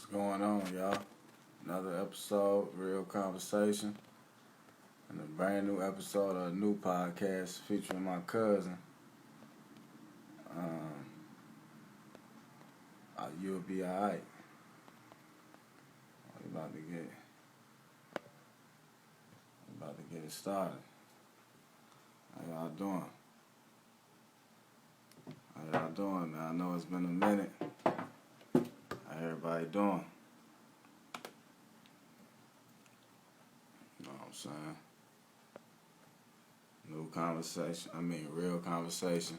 What's going on, y'all? Another episode, Real Conversation, and a brand new episode of a new podcast featuring my cousin. Um, You'll be alright. We about to get it started. How y'all doing? Man? I know it's been a minute. How everybody doing? You know what I'm saying? New conversation. Real conversation.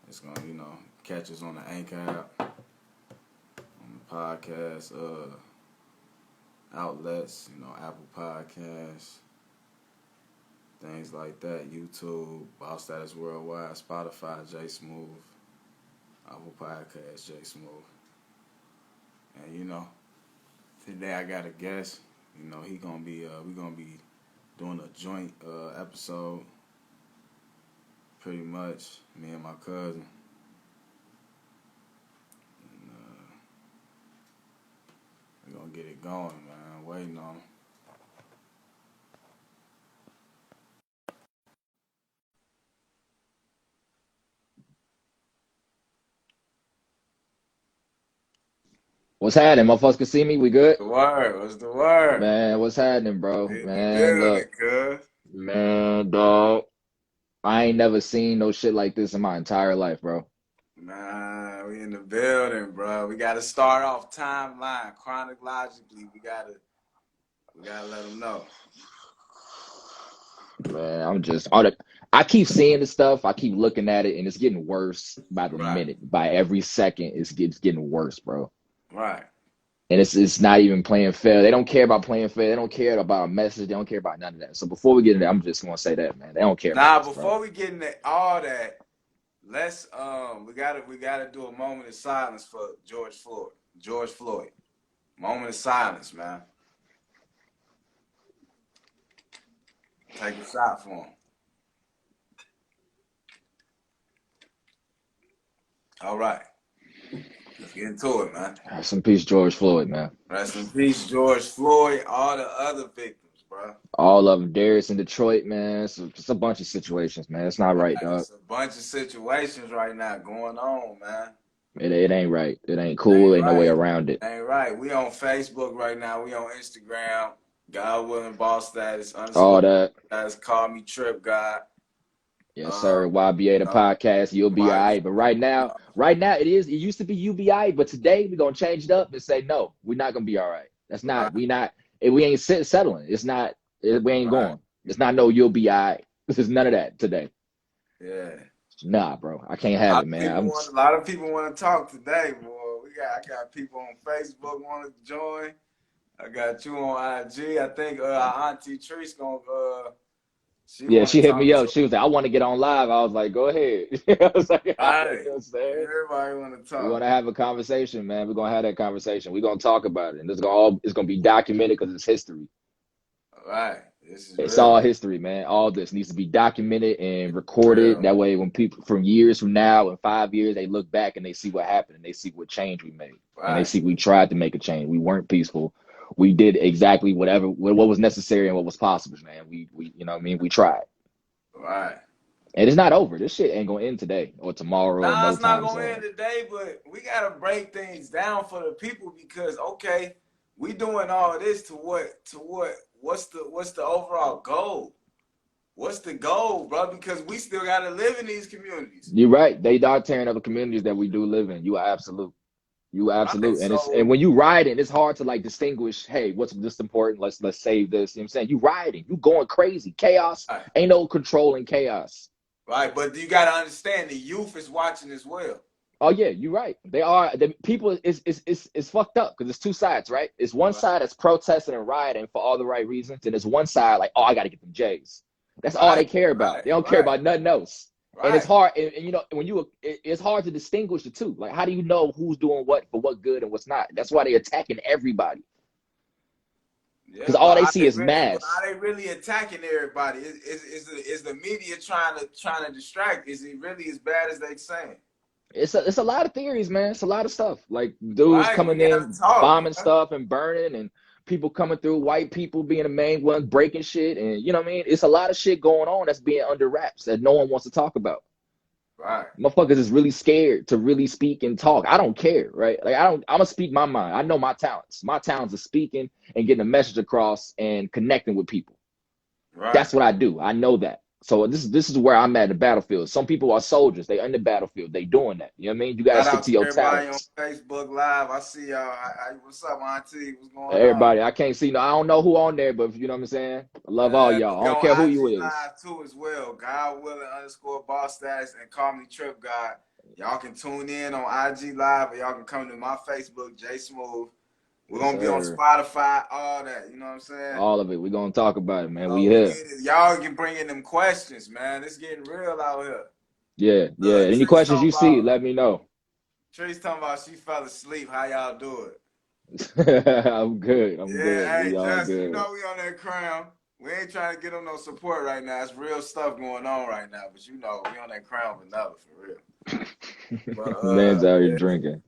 It's gonna, catch us on the Anchor app, on the podcast outlets, Apple Podcasts, things like that, YouTube, Boss Status Worldwide, Spotify, J Smooth, Apple Podcasts, J Smooth. And today I got a guest. He gonna be we gonna be doing a joint episode, pretty much, me and my cousin. And we're gonna get it going, man. Waiting on him. What's happening? Motherfuckers can see me? We good? The word, what's the word? Man, what's happening, bro? We in the Man, building, look. cuz. Man, dog. I ain't never seen no shit like this in my entire life, bro. Nah, we in the building, bro. We gotta start off timeline chronologically. We gotta let them know. Man, I keep seeing the stuff. I keep looking at it, and it's getting worse by the Right, minute. By every second, it's getting worse, bro. right. And it's not even playing fair. They don't care about playing fair. They don't care about a message. They don't care about none of that. So before we get into that, I'm just gonna say that, man. They don't care about Now, this, bro. before we get into all that, let's we gotta do a moment of silence for George Floyd. George Floyd. Moment of silence, man. Take a shot for him. All right. Let's get into it, man. Rest in peace, George Floyd, man. Rest in peace, George Floyd, all the other victims, bro. All of them. Darius in Detroit, man. It's a bunch of situations, man. It's not right, Right. dog. It's a bunch of situations right now going on, man. It ain't right. It ain't It cool. ain't Ain't no way right. around it. Ain't right. We on Facebook right now. We on Instagram. God willing, boss status All underscore that. guys. Call me Trip God. Yes, Um, sir. YBA the no, podcast. You'll be all why? right. But right now it is. It used to be UBI, but today we're gonna change it up and say no. We're not gonna be all right. That's Right, not. We not. We ain't settling. It's not. We ain't right. going. It's not no. You'll be all right. This is none of that today. Yeah. Nah, bro. I can't have it, man. A lot of people want to talk today, boy. I got people on Facebook want to join. I got you on IG. I think our auntie Treese gonna she Yeah, want she to hit me talk up. to. She was like, I want to get on live. I was like, go ahead. I was like, all right, you Right. know what I'm saying? Everybody want to We're talk. gonna have a conversation, man. We're gonna have that conversation. We're gonna talk about it. And it's gonna be documented because it's history. Right. This is It's real. all history, man. All this needs to be documented and recorded. Real. That way when people from years from now, in 5 years, they look back and they see what happened and they see what change we made. And they Right. see we tried to make a change. We weren't peaceful. We did exactly what was necessary and what was possible, man. We you know what I mean? We tried. Right. And it's not over. This shit ain't gonna end today or tomorrow or Nah, no it's not time gonna end soon. today, but we gotta break things down for the people because okay, we doing all this what's the overall goal? What's the goal, bro? Because we still gotta live in these communities. You're right. They are tearing up the communities that we do live in. You are absolute. You are Right. absolute. And So when you riding, it's hard to like distinguish, hey, what's this important? Let's save this. You know what I'm saying? You riding, you going crazy. Chaos. right, Ain't no controlling chaos. right. But you gotta understand the youth is watching as well. Oh yeah, you're right. They are the people is fucked up because it's two sides, right? It's one Right, side that's protesting and rioting for all the right reasons, and it's one side like, oh, I gotta get them J's. That's all right, they care about. right, They don't care right, about nothing else. And it's right. hard, and when it's hard to distinguish the two. Like, how do you know who's doing what for what good and what's not? That's why they're attacking everybody because Yeah, all they see is mass. how they really attacking everybody? Is the media trying to distract? Is it really as bad as they saying? It's a lot of theories, man. It's a lot of stuff. Like dudes Right, we coming gotta in, talk, bombing bro. stuff and burning, and people coming through, white people being the main ones breaking shit, and you know what I mean? It's a lot of shit going on that's being under wraps that no one wants to talk about. Right. Motherfuckers is really scared to really speak and talk. I don't care, right? Like I'm gonna speak my mind. I know my talents. My talents are speaking and getting a message across and connecting with people. Right. That's what I do. I know that. So this is where I'm at in the battlefield. Some people are soldiers. They in the battlefield. They doing that. You know what I mean? You got to Shout stick out to to your everybody on talents. Facebook Live. I see y'all. What's up, Auntie? What's going on? Everybody, I can't see. No, I don't know who on there, but you know what I'm saying. I love all y'all. We I don't on care who you IG is. Live too as well. God willing _ boss stats and call me Trip God. Y'all can tune in on IG Live or y'all can come to my Facebook, J Smooth. We're Yes, gonna be on sir. Spotify, all that. You know what I'm saying? All of it. We're gonna talk about it, man. We We here. get it. Y'all can bring in them questions, man. It's getting real out here. Yeah, yeah. Look, Any questions you see, let me know. Tree's talking about she fell asleep. How y'all do it? I'm good. I'm good. Yeah, hey We all Justin, you good. know we on that crown. We ain't trying to get on no support right now. It's real stuff going on right now, but you know we on that crown vanilla for real. But Man's out here drinking.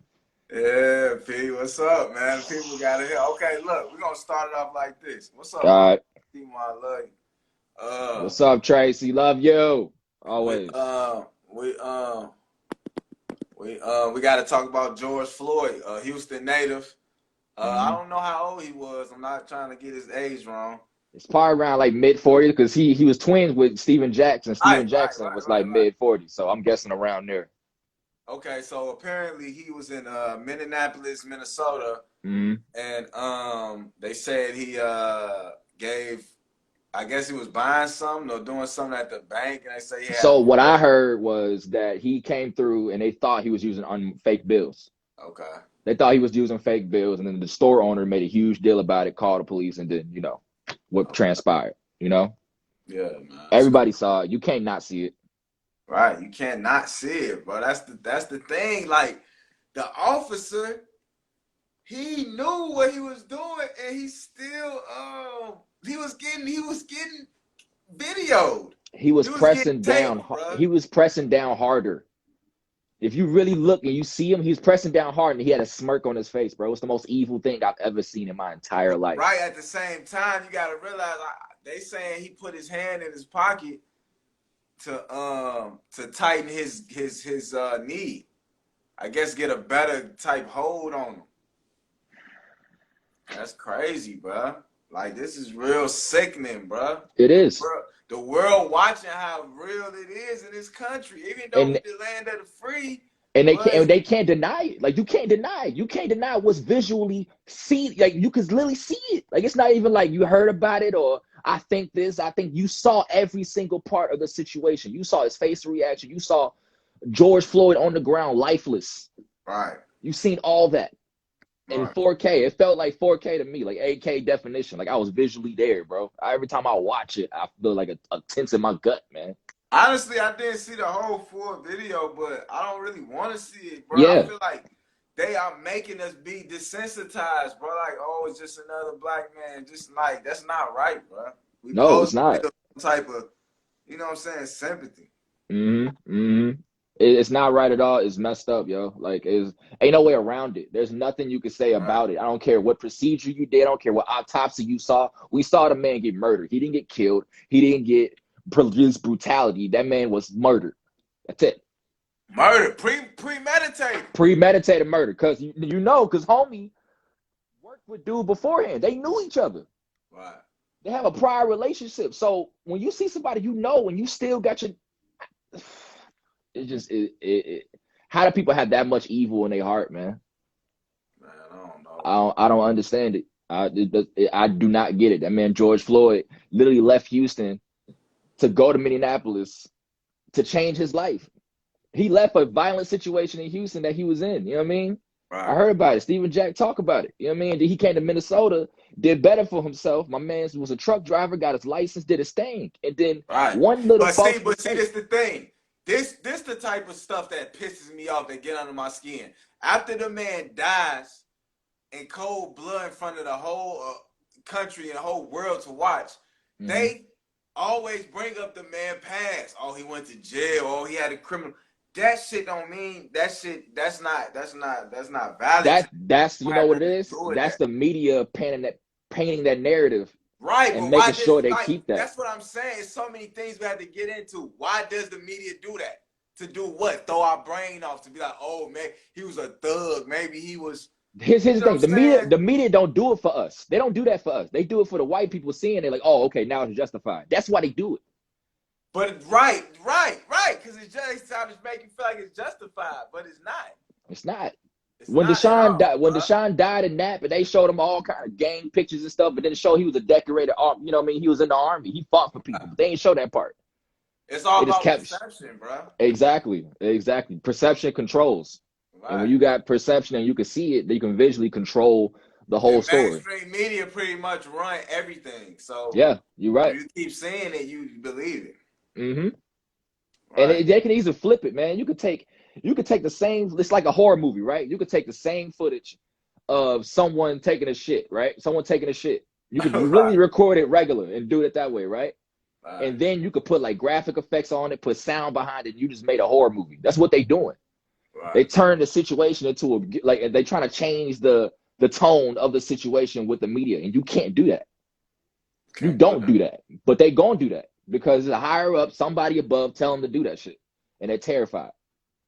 yeah, P, what's up, man? The people got it here. Okay, look, we're gonna start it off like this. What's up, All Uncle? right. I love you. Uh, What's up, Tracy? Love you. we Always. we got to talk about George Floyd, Houston native. I Mm-hmm. don't know how old he was. I'm not trying to get his age wrong. It's probably around like mid 40s because he was twins with Steven Jackson. Right, Steven right, Jackson right, was right, like right. mid 40s, so I'm guessing around there. Okay, so apparently he was in Minneapolis, Minnesota, Hmm. and they said he gave. I guess he was buying something or doing something at the bank, and they say he had a So what fraud. I heard was that he came through and they thought he was using fake bills. Okay. They thought he was using fake bills, and then the store owner made a huge deal about it, called the police, and then what Okay. transpired. Yeah, man. That's Everybody saw it. You can't not see it. right. You can't not see it, bro. That's the thing. Like the officer, he knew what he was doing, and he still he was getting videoed. He was He was getting pressing taped, down. bro. He was pressing down harder. If you really look and you see him, he's pressing down hard and he had a smirk on his face, bro. It's the most evil thing I've ever seen in my entire life. Right at the same time, you got to realize they saying he put his hand in his pocket to tighten his knee. I guess get a better type hold on him. That's crazy, bro. Like this is real sickening, bro. It The is. world, the world watching how real it is in this country, even though we And the land of the free, and they but can't it's, and they can't deny it. Like you can't deny it. You can't deny what's visually seen. Like you can literally see it. Like it's not even like you heard about it or I think this. I think you saw every single part of the situation. You saw his face reaction. You saw George Floyd on the ground, lifeless. right, You seen all that in right. 4K. It felt like 4K to me, like 8K definition. Like I was visually there, bro. Every time I watch it, I feel like a tense in my gut, man. Honestly, I didn't see the whole full video, but I don't really want to see it, bro. I Yeah. feel like they are making us be desensitized, bro. Like, oh, it's just another black man. Just like that's not right, bro. We No, it's supposed to not. feel some type of, you know what I'm saying, sympathy. Mm-hmm. Mm-hmm. It's not right at all. It's messed up, yo. Like, ain't no way around it. There's nothing you can say Right, about it. I don't care what procedure you did. I don't care what autopsy you saw. We saw the man get murdered. He didn't get killed. He didn't get police brutality. That man was murdered. That's it. murder, premeditated. Premeditated murder. Because homie worked with dude beforehand. They knew each other. Right, They have a prior relationship. So when you see somebody you know and you still got your it just how do people have that much evil in their heart, man? man. I don't know, I bro. don't understand it. I do not get it. That man George Floyd literally left Houston to go to Minneapolis to change his life. He left a violent situation in Houston that he was in. You know what I mean? I Right. heard about it. Steven Jack talk about it. You know what I mean? He came to Minnesota, did better for himself. My man was a truck driver, got his license, did his thing, and then Right. one little false But see, mistake. this the thing. This the type of stuff that pisses me off and get under my skin. After the man dies in cold blood in front of the whole country and the whole world to watch, Mm-hmm. they always bring up the man past. Oh, he went to jail. Oh, he had a criminal. that shit don't mean that shit. That's not valid. That's you Don't know have what it nothing to is. do with That's that. the media painting that narrative Right, and but why making does sure they like keep that. that's what I'm saying. It's so many things we have to get into. Why does the media do that? To do what? Throw our brain off to be like, oh man, he was a thug. Maybe he was. Here's You the know what thing: I'm saying? the media don't do it for us. They don't do that for us. They do it for the white people seeing it, like, oh, okay, now it's justified. That's why they do it. But right, because it's just trying to make you feel like it's justified, but it's not. It's not. It's not at all, When bro. Deshaun died in Napa, they showed him all kind of gang pictures and stuff, but then show he was a decorated army. You know what I mean? He was in the army. He fought for people, but they ain't show that part. It's all They just about kept perception, bro. exactly. Perception controls, and when Right. you got perception and you can see it, you can visually control the whole And story. mainstream media pretty much run everything. So Yeah, you're if right. you keep seeing it, you believe it. Mm-hmm. And Right. they can easily flip it, man. You could take the same. It's like a horror movie, right? You could take the same footage of someone taking a shit, right? Someone taking a shit. You could Right. really record it regular and do it that way, right? Right. And then you could put like graphic effects on it, put sound behind it. And you just made a horror movie. That's what they doing. They Right. turn the situation into a like they trying to change the tone of the situation with the media, and you can't do that. You Can't do don't that. do that, but they gonna do that because it's a higher up, somebody above tell them to do that shit, and they're terrified.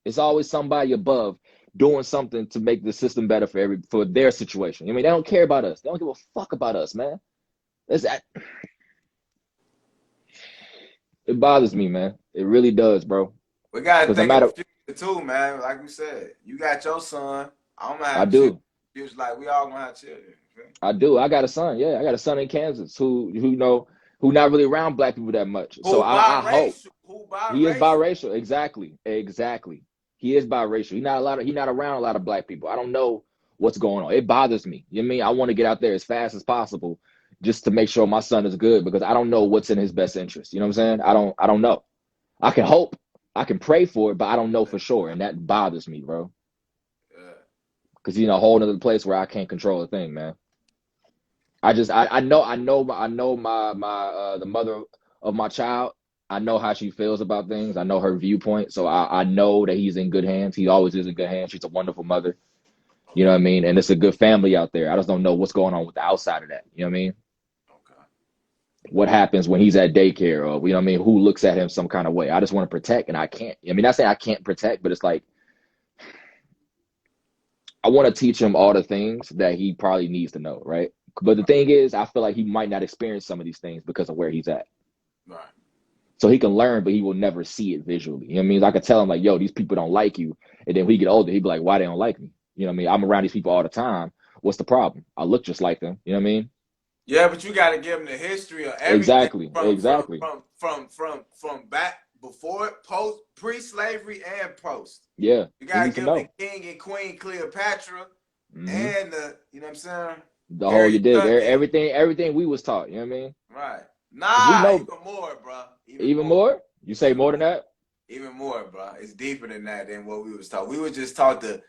It's always somebody above doing something to make the system better for their situation. I mean, they don't care about us. They don't give a fuck about us, man. That's it bothers me, man. It really does, bro. We gotta Because no think of the matter, future too, man. Like we said, you got your son. I'm gonna I have children. do, It's like we all gonna have children. Okay? I do. I got a son. Yeah, I got a son in Kansas who not really around black people that much. So Who I hope biracial? Who he is biracial? biracial. Exactly. He is biracial. He not around a lot of black people. I don't know what's going on. It bothers me. You know what I mean? I want to get out there as fast as possible just to make sure my son is good because I don't know what's in his best interest. You know what I'm saying? I don't know. I can hope, I can pray for it, but I don't know for sure, and that bothers me, bro. Yeah. Because he's in a whole other place where I can't control a thing, man. I know the mother of my child. I know how she feels about things. I know her viewpoint, so I know that he's in good hands. He always is in good hands. She's a wonderful mother. You know Okay. what I mean? And it's a good family out there. I just don't know what's going on with the outside of that. You know what I mean? Okay. What happens when he's at daycare, or you know what I mean? Who looks at him some kind of way? I just want to protect, and I can't. I mean, not saying I can't protect, but it's like I want to teach him all the things that he probably needs to know, right? But the thing is, I feel like he might not experience some of these things because of where he's at. Right. So he can learn, but he will never see it visually. You know what I mean? I could tell him like, yo, these people don't like you. And then when he get older, he'd be like, why they don't like me? You know what I mean? I'm around these people all the time. What's the problem? I look just like them. You know what I mean? Yeah, but you got to give them the history of everything Exactly. from from Exactly. from from from from back before, post, pre-slavery, and post. Yeah. You He got to needs to give them know. the king and queen Cleopatra Hmm. and the, you know what I'm saying? The whole you Harriet dig. Tubman. Everything we was taught. You know what I mean? Right. Because we Nah, know even more, bro. Even even more. more. You say Even more than more. that? Even more, bro. It's deeper than that than what we was taught. We were just taught the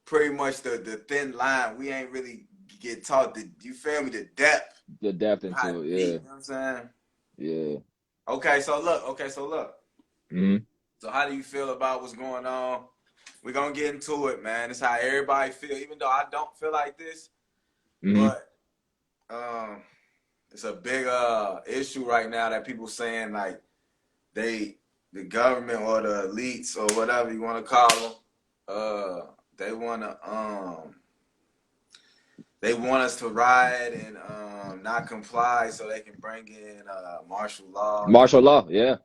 pretty much the thin line. We ain't really get taught the, you feel me, the depth, The depth how into deep. it. You know what I'm saying? Yeah. Yeah. Okay, so look. Hmm. So how do you feel about what's going on? We're gonna get into it, man. It's how everybody feel, even though I don't feel like this, Hmm. but um it's a big issue right now that people saying like they the government or the elites or whatever you want to call them, they want us to riot and not comply so they can bring in martial law. And Martial law. Yeah.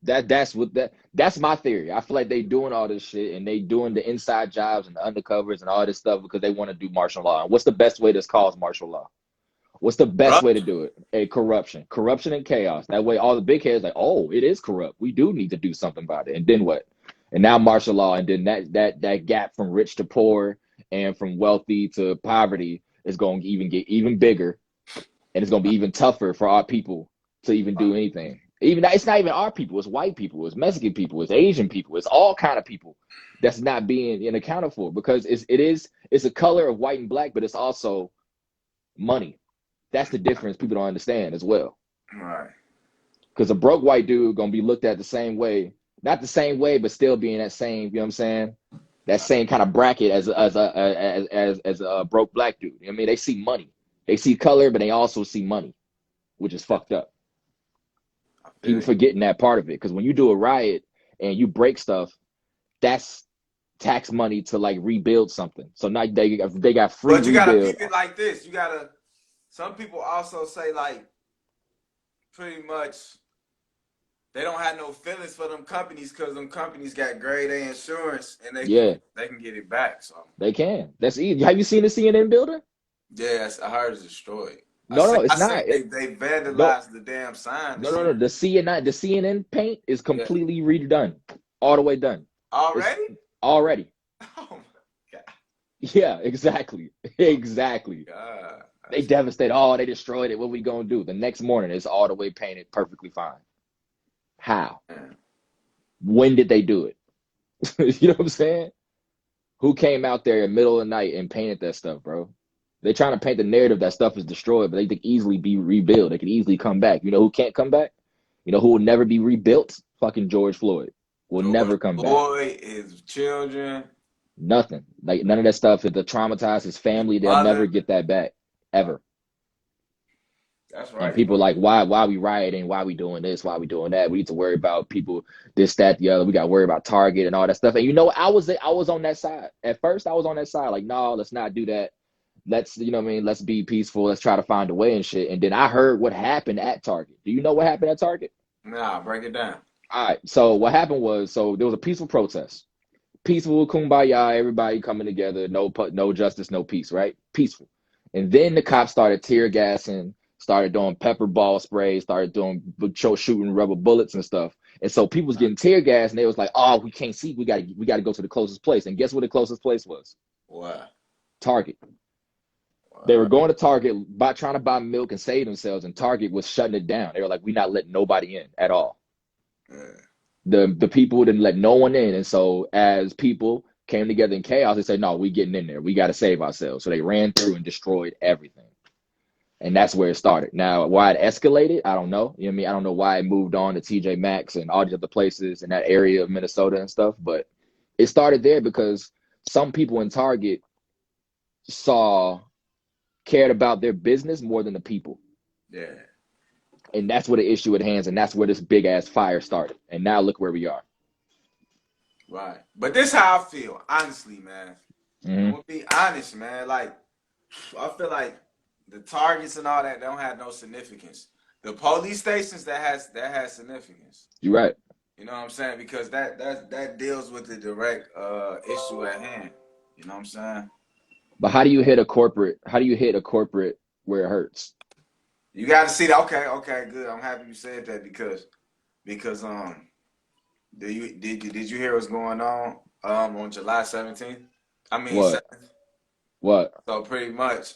That's my theory. I feel like they doing all this shit and they doing the inside jobs and the undercovers and all this stuff because they want to do martial law. And what's the best way to cause martial law? What's the best way to corruption. do it? A corruption and chaos. That way, all the big heads like, oh, it is corrupt. We do need to do something about it. And then what? And now martial law, and then that gap from rich to poor and from wealthy to poverty is going to even get even bigger, and it's going to be even tougher for our people to even do anything. Even it's not even our people. It's white people. It's Mexican people. It's Asian people. It's all kind of people that's not being accounted for because it's a color of white and black, but it's also money. That's the difference people don't understand as well. Right. Because a broke white dude gonna be looked at the same way Not the same way, but still being that same, you know what I'm saying? That I, same kind of bracket as a broke black dude. You know what I mean, they see money, they see color, but they also see money, which is fucked up. I feel People you. forgetting that part of it because when you do a riot and you break stuff, that's tax money to like rebuild something. So now they got free But you gotta rebuild. peep it like this. You gotta. Some people also say like pretty much they don't have no feelings for them companies because them companies got grade A insurance and Yeah, they can get it back. So they can. That's easy. Have you seen the CNN building? yes, I heard it's destroyed. No, no, I it's seen not. they No, vandalized the damn sign and no. shit. The CNN paint is Yeah, completely redone, all the way done. It's already? already. Oh my god, Yeah, exactly, oh exactly. my god, They that's devastated. Oh, they destroyed it. What we gonna do? The next morning, it's all the way painted, perfectly fine. How? man. When did they do it? You know what I'm saying? Who came out there in the middle of the night and painted that stuff, bro? They trying to paint the narrative that stuff is destroyed, but they could easily be rebuilt. They could easily come back. You know who can't come back? You know who will never be rebuilt? Fucking George Floyd will George never come back. Floyd, his children, Nothing. Like none of that stuff. If it traumatized his his family, they'll never mother. get that back Uh, ever. that's And right, people bro. like, why we rioting? Why we doing this? Why we doing that? We need to worry about people, this, that, the other. We got to worry about Target and all that stuff. And you know, I was on that side. At first, I was on that side. Like, no, let's not do that. Let's, you know what I mean? Let's be peaceful. Let's try to find a way and shit. And then I heard what happened at Target. Do you know what happened at Target? Nah, break it down. All right. So what happened was, so there was a peaceful protest. Peaceful, kumbaya, everybody coming together. No justice, no peace, right? Peaceful. And then the cops started tear gassing, started doing pepper ball spray, started doing shooting rubber bullets and stuff. And so people was getting tear gas, and they was like, "Oh, we can't see. We got to go to the closest place." And guess what the closest place was? What? Target. They were What? going to Target, trying to buy milk and save themselves, and Target was shutting it down. They were like, "We're not letting nobody in at all." Yeah. The people didn't let no one in, and so as people came together in chaos, they said, "No, we getting in there. We got to save ourselves." So they ran through and destroyed everything, and that's where it started. Now, why it escalated, I don't know. You know what I mean? I don't know why it moved on to TJ Maxx and all these other places in that area of Minnesota and stuff, but it started there because some people in Target saw cared about their business more than the people. Yeah. And that's where the issue at hands, and that's where this big ass fire started. And now look where we are. Right. But this how I feel, honestly, man. I'm Mm-hmm. gonna be honest, man. Like, I feel like the targets and all that don't have no significance. The police stations that has significance. You're right. You know what I'm saying? Because that deals with the direct issue at hand. You know what I'm saying? But how do you hit a corporate? How do you hit a corporate where it hurts? You got to see that. Okay, okay, good. I'm happy you said that because did you hear what's going on July 17th? I mean What? 7th. What? So pretty much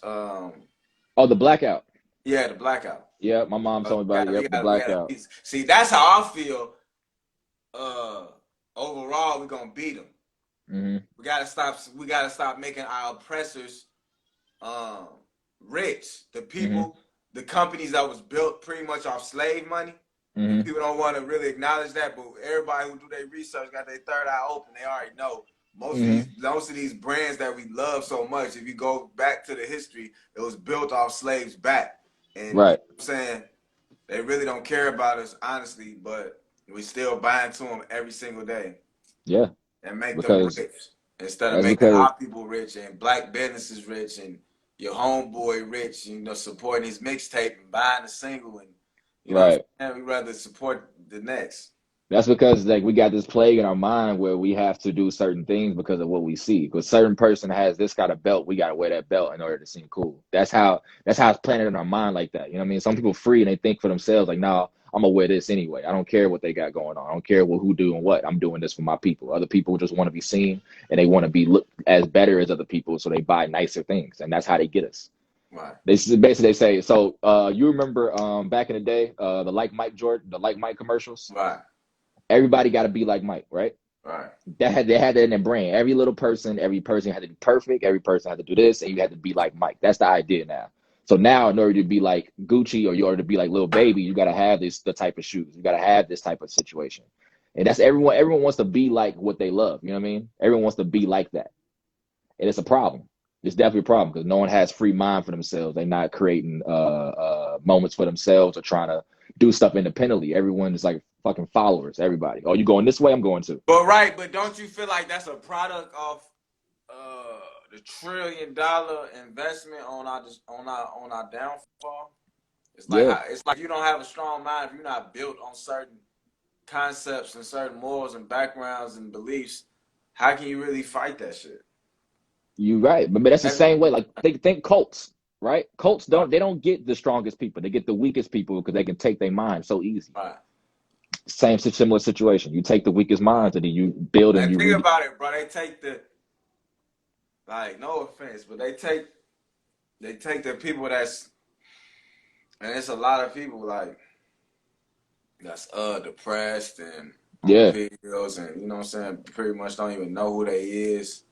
Oh, the blackout. yeah, the blackout. Yeah, my mom told me about it. We Yep, the got we got blackout. see that's how I feel. Uh, overall, we're gonna beat them. Hmm. We gotta stop. We gotta stop making our oppressors um rich. The Hmm. people, the companies that was built pretty much off slave money. And Hmm. people don't want to really acknowledge that, but everybody who do their research got their third eye open. They already know Hmm. most of these brands that we love so much. If you go back to the history, it was built off slaves back, and you Right. know what I'm saying they really don't care about us honestly, but we still buy into them every single day Yeah, and make them because rich instead of that's making because our people rich and black businesses rich and your homeboy rich. You know, supporting his mixtape and buying a single and you know what right. I'm saying. We rather support the next. That's because like we got this plague in our mind where we have to do certain things because of what we see. Because certain person has this kind of belt, we got to wear that belt in order to seem cool. That's how it's planted in our mind like that. You know what I mean? Some people free and they think for themselves like, nah, I'm gonna wear this anyway. I don't care what they got going on. I don't care who doing what. I'm doing this for my people. Other people just want to be seen and they want to be look as better as other people, so they buy nicer things, and that's how they get us. Right, They say so. You remember back in the day, the like Mike commercials. right, Everybody got to be like Mike, right? right, They had that in their brain. Every person had to be perfect. Every person had to do this, and you had to be like Mike. That's the idea now. So now, in order to be like Gucci or in order to be like Lil Baby, you got to have the type of shoes. You got to have this type of situation. And that's everyone. Everyone wants to be like what they love. You know what I mean? Everyone wants to be like that, and it's a problem. It's definitely a problem because no one has free mind for themselves. They're not creating moments for themselves or trying to do stuff independently. Everyone is like fucking followers. Everybody. Oh, you going this way? I'm going to. But don't you feel like that's a product of the $1 trillion investment on our downfall? Yeah. It's like you don't have a strong mind if you're not built on certain concepts and certain morals and backgrounds and beliefs. How can you really fight that shit? You right, but that's the And, same way. Like think cults, right? Cults don't get the strongest people. They get the weakest people because they can take their mind so easy. right. Same similar situation. You take the weakest minds and then you build and And you think read. about it, bro. They take no offense, but they take the people and it's a lot of people like that's depressed and on Yeah, pills and you know what I'm saying, pretty much don't even know who they is.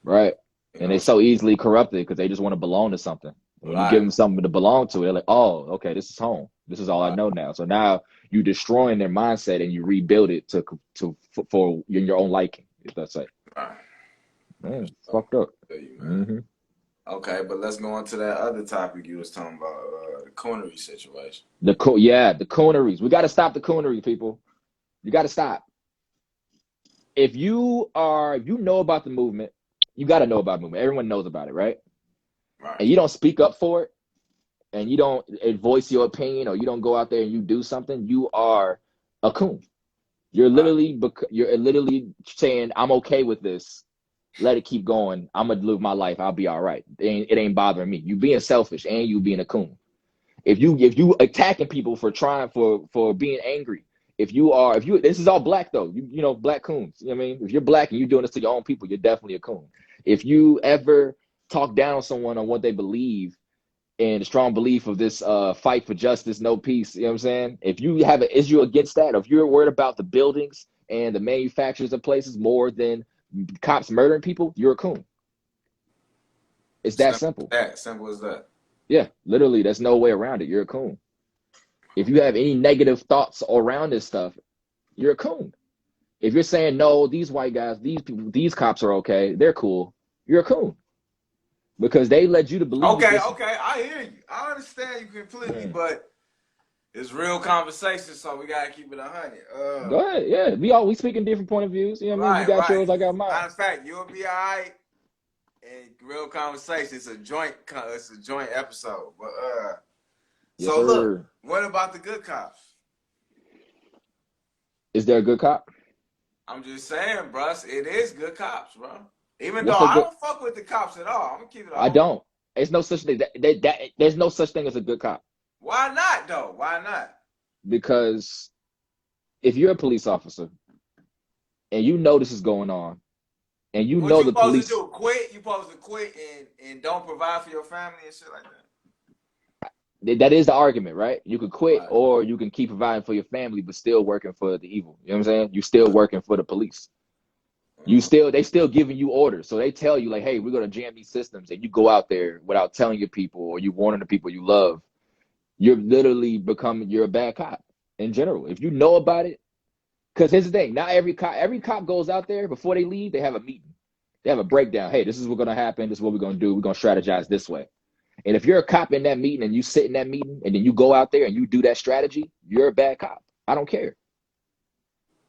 right. You And they know, so easily corrupted because they just want to belong to something. When you give like them something to belong to, they're like, oh, okay, this is home. This is all I right, know now. So now you destroying their mindset and you rebuild it for your own liking. If that's it, right. man, it's So, fucked up. I feel you, man. Hmm. Okay, but let's go on to that other topic you was talking about, the coonery situation. The cooneries. We got to stop the coonery, people. You got to stop. If you know about the movement, you got to know about the movement. Everyone knows about it, right? Right. And you don't speak up for it, and you don't voice your opinion, or you don't go out there and you do something, you are a coon. Right. You're literally saying, "I'm okay with this. Let it keep going. I'm gonna live my life. I'll be all right. It ain't bothering me." You being selfish and you being a coon. If you attacking people for trying for being angry, if you this is all black though, you know black coons. You know what I mean? If you're black and you're doing this to your own people, you're definitely a coon. If you ever talk down on someone on what they believe and a strong belief of this fight for justice, no peace, you know what I'm saying? If you have an issue against that, or if you're worried about the buildings and the manufacturers of places more than cops murdering people, you're a coon. It's that Simple simple. as that. Simple as that. Yeah, literally, there's no way around it. You're a coon. If you have any negative thoughts around this stuff, you're a coon. If you're saying no, these white guys, these people, these cops are okay, they're cool, you're a coon because they led you to believe Okay, this. okay, I hear you. I understand you completely, Yeah. but it's real conversation, so we gotta keep it 100. Go ahead, yeah. We speak in different point of views. You know what I mean? You Right, got right. yours, I got mine. Matter of fact, you'll be all right. And real conversation. It's a joint episode. But Yes, so look, sir. what about the good cops? Is there a good cop? I'm just saying, bruh, it is good cops, bro. Even though What's a I good? don't fuck with the cops at all, I'm gonna keep it I on. don't. There's no such thing. There's no such thing as a good cop Why not though? Why not? because if you're a police officer and you know this is going on and you What know you the supposed to police. do? Quit? You supposed to quit and don't provide for your family and shit like that? That is the argument, right? You could quit Right. or you can keep providing for your family, but still working for the evil. You know what I'm saying? You still Right. working for the police. They still giving you orders. So they tell you like, hey, we're gonna jam these systems, and you go out there without telling your people or you warning the people you love. You're a bad cop in general. If you know about it, because here's the thing, not every cop goes out there before they leave, they have a meeting. They have a breakdown. Hey, this is what's gonna happen, this is what we're gonna do, we're gonna strategize this way. And if you're a cop in that meeting and you sit in that meeting and then you go out there and you do that strategy, you're a bad cop. I don't care.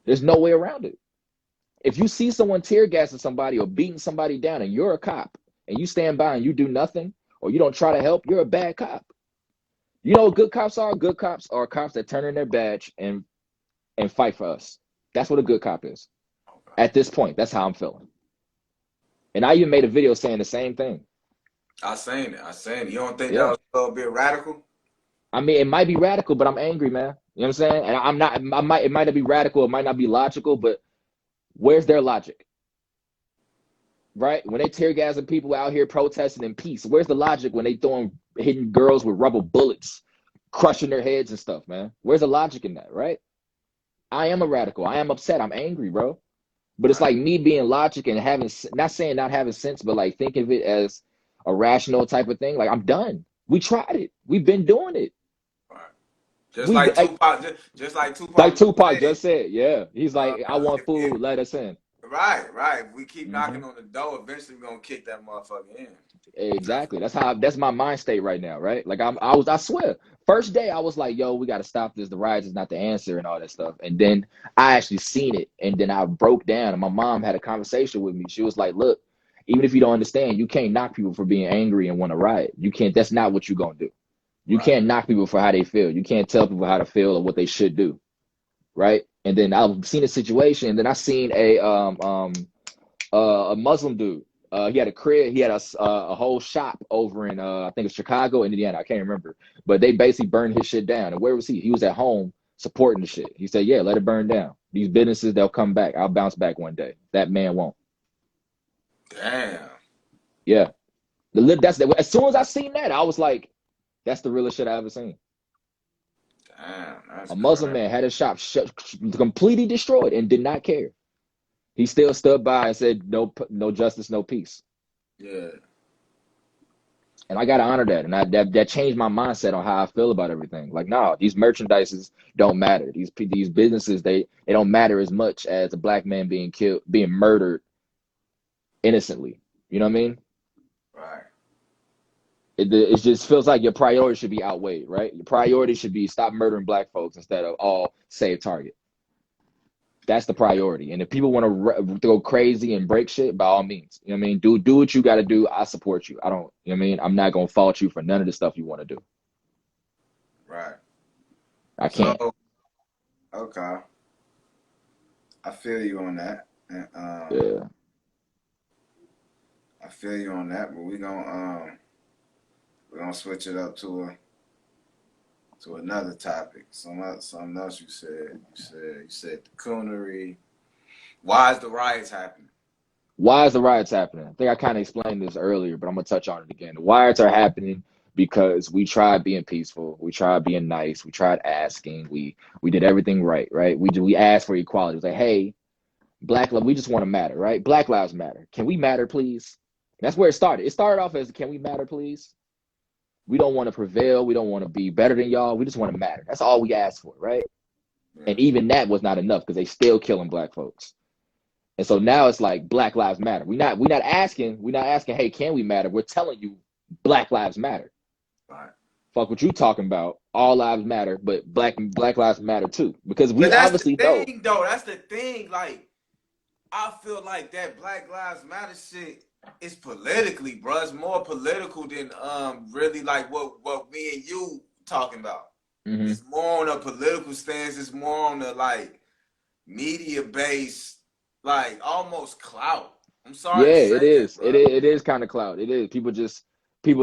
There's no way around it. If you see someone tear gassing somebody or beating somebody down and you're a cop and you stand by and you do nothing or you don't try to help, you're a bad cop. You know what good cops are? Good cops are cops that turn in their badge and fight for us. That's what a good cop is. Okay. At this point, that's how I'm feeling. And I even made a video saying the same thing. I seen it. I seen it. You don't think that Yeah. was a little bit radical? I mean, it might be radical, but I'm angry, man. You know what I'm saying? And I'm not, it might not be radical, it might not be logical, but where's their logic? Right? When they tear gassing people out here protesting in peace, where's the logic when they hitting girls with rubber bullets, crushing their heads and stuff, man? Where's the logic in that, right? I am a radical. I am upset. I'm angry, bro. But it's Right. like me being logic and not saying not having sense, but like think of it as a rational type of thing. Like I'm done. We tried it. We've been doing it. Right. Just We like like, Tupac, just like like Tupac just Tupac said. just said, yeah. He's like, I want If food, let us in. right, right. If we keep Hmm. knocking on the door, eventually we're gonna kick that motherfucker in. Exactly. That's my mind state right now, right? Like I swear, first day I was like, yo, we gotta stop this. The riots is not the answer and all that stuff. And then I actually seen it and then I broke down and my mom had a conversation with me. She was like, look, even if you don't understand, you can't knock people for being angry and want to riot. You can't, that's not what you're gonna do. You Right. can't knock people for how they feel. You can't tell people how to feel or what they should do. Right. And then I've seen a situation, and then I seen a Muslim dude. He had a crib. He had a whole shop over in I think it's Chicago, Indiana. I can't remember, but they basically burned his shit down. And where was he? He was at home supporting the shit. He said, "Yeah, let it burn down. These businesses, they'll come back. I'll bounce back one day. That man won't." Damn. Yeah, as soon as I seen that, I was like, "That's the realest shit I ever seen." Damn. That's A Muslim crazy. man had his shop completely destroyed and did not care. He still stood by and said, "No, no justice, no peace." Yeah. And I gotta honor that, and that changed my mindset on how I feel about everything. Like, no, these merchandises don't matter. These businesses they don't matter as much as a black man being killed, being murdered innocently. You know what I mean? Right. It just feels like your priority should be outweighed, right? Your priority should be stop murdering black folks instead of all save Target. That's the priority. And if people want to go crazy and break shit, by all means, you know what I mean? Do what you got to do. I support you. I don't, you know what I mean? I'm not gonna fault you for none of the stuff you want to do. Right. I So can't. okay, I feel you on that. And, Yeah. I feel you on that, but we're gonna switch it up to another topic. Something else you said. You said the coonery. Why is the riots happening? Why is the riots happening? I think I kind of explained this earlier, but I'm gonna touch on it again. The riots are happening because we tried being peaceful, we tried being nice, we tried asking, we did everything right, right? We asked for equality. It was like, hey, we just want to matter, right? Black lives matter. Can we matter, please? That's where it started. It started off as, can we matter, please? We don't want to prevail. We don't want to be better than y'all. We just want to matter. That's all we asked for, right? Yeah. And even that was not enough because they still killing black folks. And so now it's like Black Lives Matter. We're not asking, hey, can we matter? We're telling you Black Lives Matter. Right. Fuck what you talking about. All lives matter, but black lives matter too. Because But we that's the obviously know. thing, though. That's the thing. Like, I feel like that Black Lives Matter shit is politically, bro. It's more political than really like what me and you talking about. Hmm. It's more on a political stance. It's more on the like media based, like almost clout. I'm Yeah, sorry to say it that, is. bro. It is kind of cloud. It is. People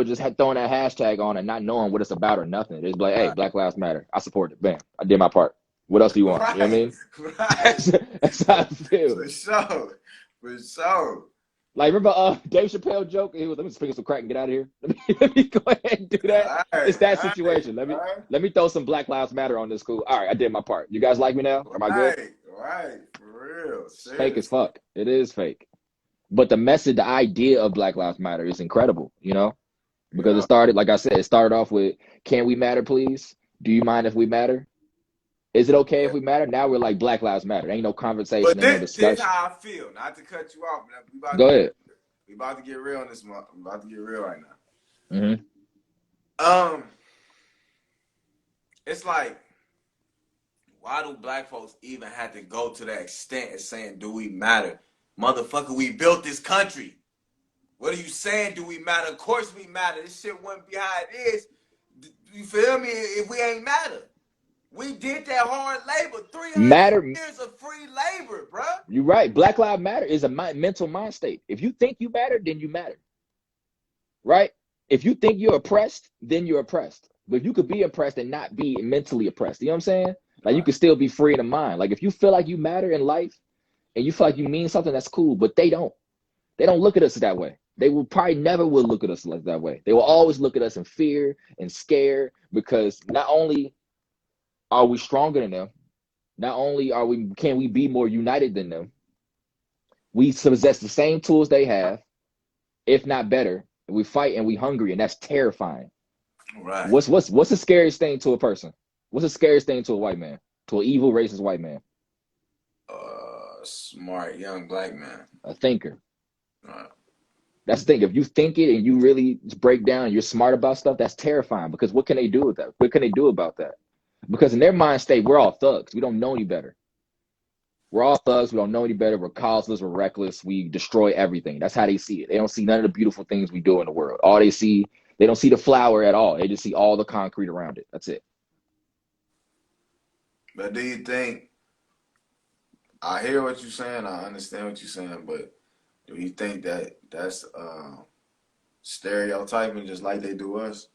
just had throwing that hashtag on and not knowing what it's about or nothing. It's like, hey, Right, Black Lives Matter. I support it. Bam. I did my part. What else do you want? You know what I right, mean? right. That's how I feel. For sure, for sure. Like, remember Dave Chappelle joke? He was, let me just pick up some crack and get out of here. Let me go ahead and do that. Right, It's that right, situation. right, Let me throw some Black Lives Matter on this cool. All right, I did my part. You guys like me now? Am I good? right, right. For real, It's fake as seriously. fuck. It is fake. But the message, the idea of Black Lives Matter is incredible, because it Yeah. started, like I said, it started off with, can we matter, please? Do you mind if we matter? Is it okay if we matter? Now we're like, Black Lives Matter. Ain't no But conversation, ain't no this discussion. how I feel. Not to cut you off, man. Go ahead. We about to get real on this month. We about to get real right Hmm. now. It's like, why do black folks even have to go to that extent of saying, do we matter? Motherfucker, we built this country. What are you saying? Do we matter? Of course we matter. This shit wouldn't be how it is. You feel me? If we ain't matter. We did that hard labor. 300 Matter. years of free labor, bruh. You're right. Black Lives Matter is a mental mind state. If you think you matter, then you matter, right? If you think you're oppressed, then you're oppressed. But if you could be oppressed and not be mentally oppressed, you know what I'm saying? Like, you Right. could still be free in the mind. Like, if you feel like you matter in life and you feel like you mean something, that's cool. But they don't. They don't look at us that way. They will probably never will look at us like that way. They will always look at us in fear and scare, because not only are we stronger than them, not only can we be more united than them, we possess the same tools they have, if not better. We fight and we hungry, and that's terrifying. Right. What's the scariest thing to a person? What's the scariest thing to a white man? To an evil, racist white man? Smart young black man. A thinker. Right. That's the thing. If you think it and you really break down, you're smart about stuff, that's terrifying because what can they do with that? What can they do about that? Because in their mind state, we're all thugs. We don't know any better. We're all thugs. We don't know any better. We're causeless. We're reckless. We destroy everything. That's how they see it. They don't see none of the beautiful things we do in the world. All they see, they don't see the flower at all. They just see all the concrete around it. That's it. But do you think, I hear what you're saying, I understand what you're saying, but do you think that that's stereotyping just like they do us?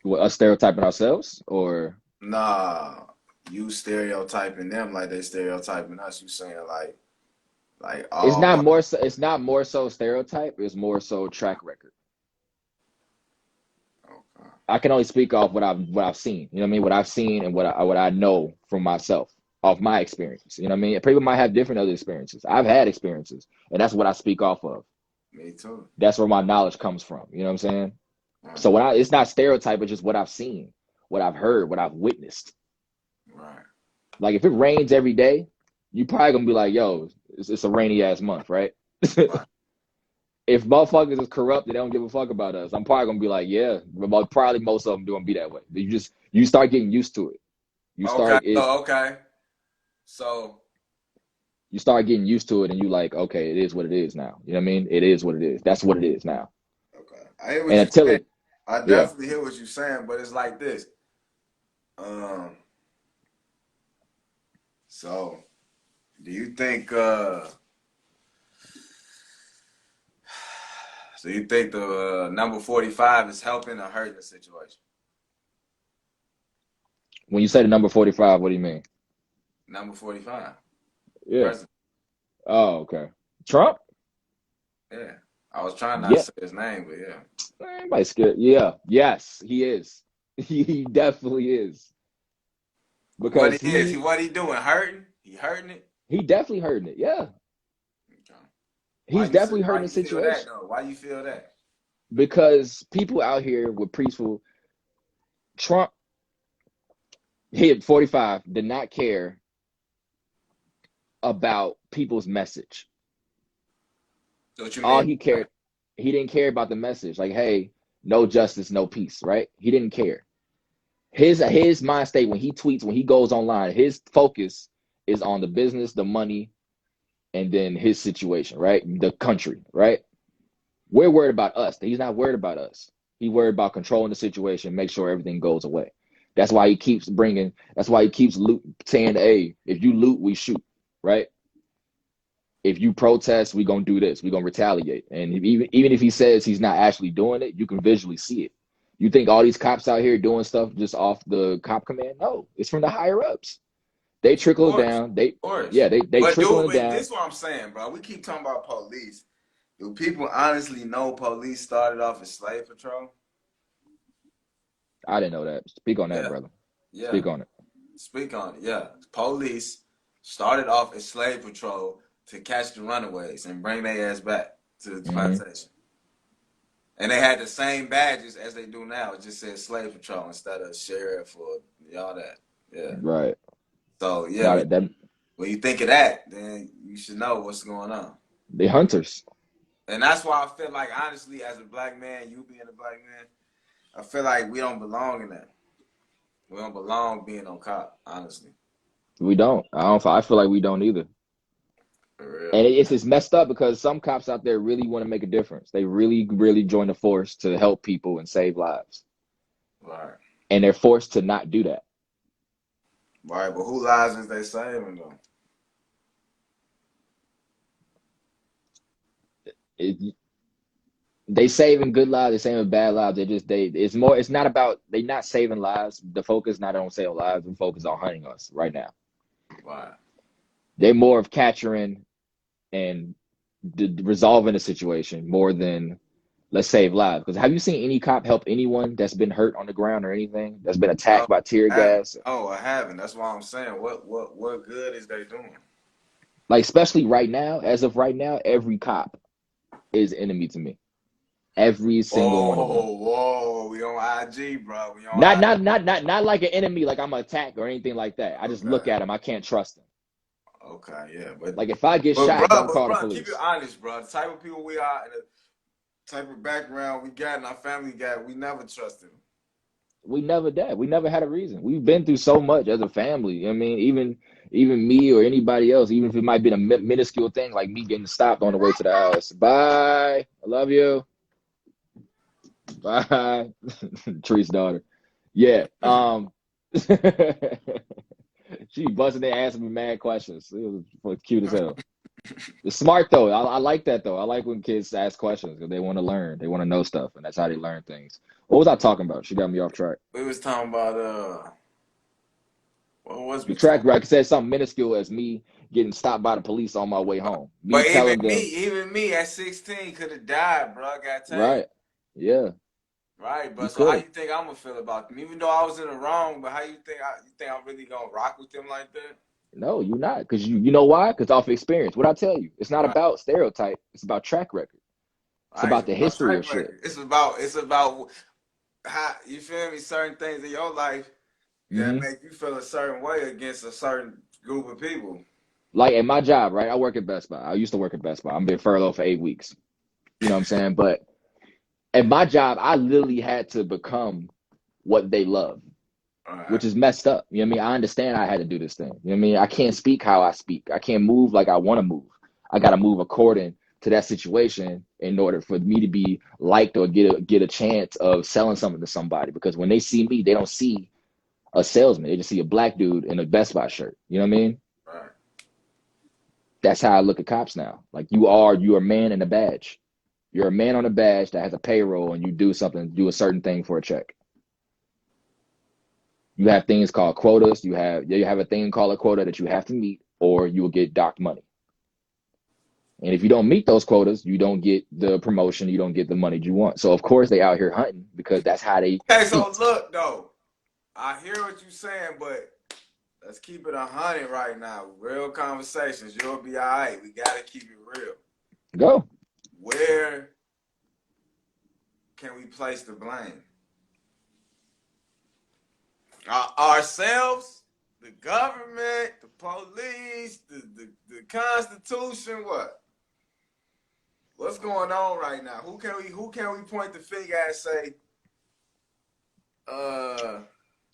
What, us stereotyping ourselves, or Nah, you stereotyping them like they stereotyping us. You saying like it's all not white. more so. It's not more so stereotype. It's more so track record. Okay. I can only speak off what I've seen. You know what I mean? What I've seen and what I know from myself, off my experience. You know what I mean? People might have different other experiences. I've had experiences, and that's what I speak off of. Me too. That's where my knowledge comes from. You know what I'm saying? Right. So it's not stereotype, it's just what I've seen, what I've heard, what I've witnessed. Right. Like if it rains every day, you probably gonna be like, "Yo, it's a rainy ass month, right?" Right. If motherfuckers is corrupt, they don't give a fuck about us. I'm probably gonna be like, "Yeah," but probably most of them do gonna be that way. You start getting used to it. You Okay. start it. So okay. So You start getting used to it, and you like, okay, it is what it is now. You know what I mean? It is what it is. That's what it is now. okay. I hear what And you're until saying. it, I yeah. definitely hear what you're saying, but it's like this. Um, so do you think so you think the number 45 is helping or hurting the situation? When you say the number 45, what do you mean? Number 45. The Yeah. president. Oh, okay. Trump? Yeah. I was trying not to Yeah. say his name, but yeah. Anybody scared? Yeah. Yes, he is. He definitely is What because he is, what he doing? Hurting? He hurting it? he definitely hurting it. Yeah, Okay. he's definitely hurting Why the you feel that situation though? Why you feel that? because people out here with peaceful Trump hit 45 did not care about people's message. So what you All mean? he cared, he didn't care about the message. Like, hey, no justice, no peace. Right? He didn't care. His mind state when he tweets, when he goes online, his focus is on the business, the money, and then his situation. Right? The country. Right? We're worried about us. He's not worried about us. He's worried about controlling the situation, make sure everything goes away. That's why he keeps bringing. That's why he keeps saying, "Hey, if you loot, we shoot." Right? If you protest, we gonna do this. We gonna retaliate. And even if he says he's not actually doing it, you can visually see it. You think all these cops out here doing stuff just off the cop command? No, it's from the higher ups. They trickle it Course, down. They course. yeah, they trickling it But down. this is what I'm saying, bro. We keep talking about police. Do people honestly know police started off as slave patrol? I didn't know that. Speak on that, Yeah, brother. yeah. Speak on it. Speak on it. Yeah. Police started off as slave patrol to catch the runaways and bring their ass back to the Hmm. plantation. And they had the same badges as they do now. It just said slave patrol instead of sheriff or all that. Yeah. Right. So yeah, Now that when you think of that, then you should know what's going on. the hunters. And that's why I feel like, honestly, as a black man, you being a black man, I feel like we don't belong in that. We don't belong being on cop, honestly. We don't. I don't. I feel like we don't either. For real. And it's just messed up because some cops out there really want to make a difference. They really, really join the force to help people and save lives, Right. and they're forced to not do that. Right, but who lives is they saving though? It, they saving good lives. They saving bad lives. They just they. It's more. It's not about they not saving lives. The focus not on saving lives. The focus on hunting us right now. Right. They're more of capturing and resolving the situation more than let's save lives. Because have you seen any cop help anyone that's been hurt on the ground or anything that's been No, attacked by tear I haven't. gas? No, I haven't. That's why I'm saying, what good is they doing? Like especially right now, as of right now, every cop is enemy to me. Every single one of them. Oh, whoa, we on IG, bro. We on Not IG. not not not not like an enemy, like I'm attacked or anything like that. I just look Okay, at them. I can't trust them. okay, yeah, but Like if I get but shot, bro, don't call the keep it police. honest, bro. The type of people we are, and the type of background we got, and our family got, we never trusted them. We never did. We never had a reason. We've been through so much as a family. You know what I mean, even me or anybody else, even if it might be a minuscule thing like me getting stopped on the way to the house. Bye. I love you. Bye. Tree's daughter. Yeah. She busting their ass and be mad questions. It was cute as hell. It's smart though. I like that though. I like when kids ask questions because they want to learn. They want to know stuff, and that's how they learn things. What was I talking about? She got me off track. We was talking about what was The we track talking? record said something minuscule as me getting stopped by the police on my way home. Me But telling them, even me at 16 could have died, bro. I got tagged. right? Yeah, Right, you but so how could. you think I'm gonna feel about them? Even though I was in the wrong, but how you think I'm really gonna rock with them like that? No, you're not. Because you know why? Because off experience. What I tell you, it's not Right, about stereotype. It's about track record. It's right. about It's the about history of track shit. record. It's about how you feel me. Certain things in your life that Hmm. make you feel a certain way against a certain group of people. Like at my job, right? I work at Best Buy. I used to work at Best Buy. I'm been furloughed for 8 weeks. You know what I'm saying? But at my job, I literally had to become what they love, All which right, is messed up. You know what I mean? I understand I had to do this thing. You know what I mean? I can't speak how I speak. I can't move like I want to move. I got to move according to that situation in order for me to be liked or get a chance of selling something to somebody. Because when they see me, they don't see a salesman. They just see a black dude in a Best Buy shirt. You know what I mean? right. That's how I look at cops now. Like you're a man in a badge. You're a man on a badge that has a payroll and you do something, do a certain thing for a check. You have things called quotas. You have a thing called a quota that you have to meet, or you will get docked money. And if you don't meet those quotas, you don't get the promotion, you don't get the money you want. So of course they out here hunting because that's how they Okay, so eat. look though, I hear what you're saying, but let's keep it 100 right now. Real conversations. You'll be all right. We gotta keep it real. Go. Where can we place the blame? Ourselves, the government, the police, the Constitution. What's going on right now? Who can we point the finger at and say, uh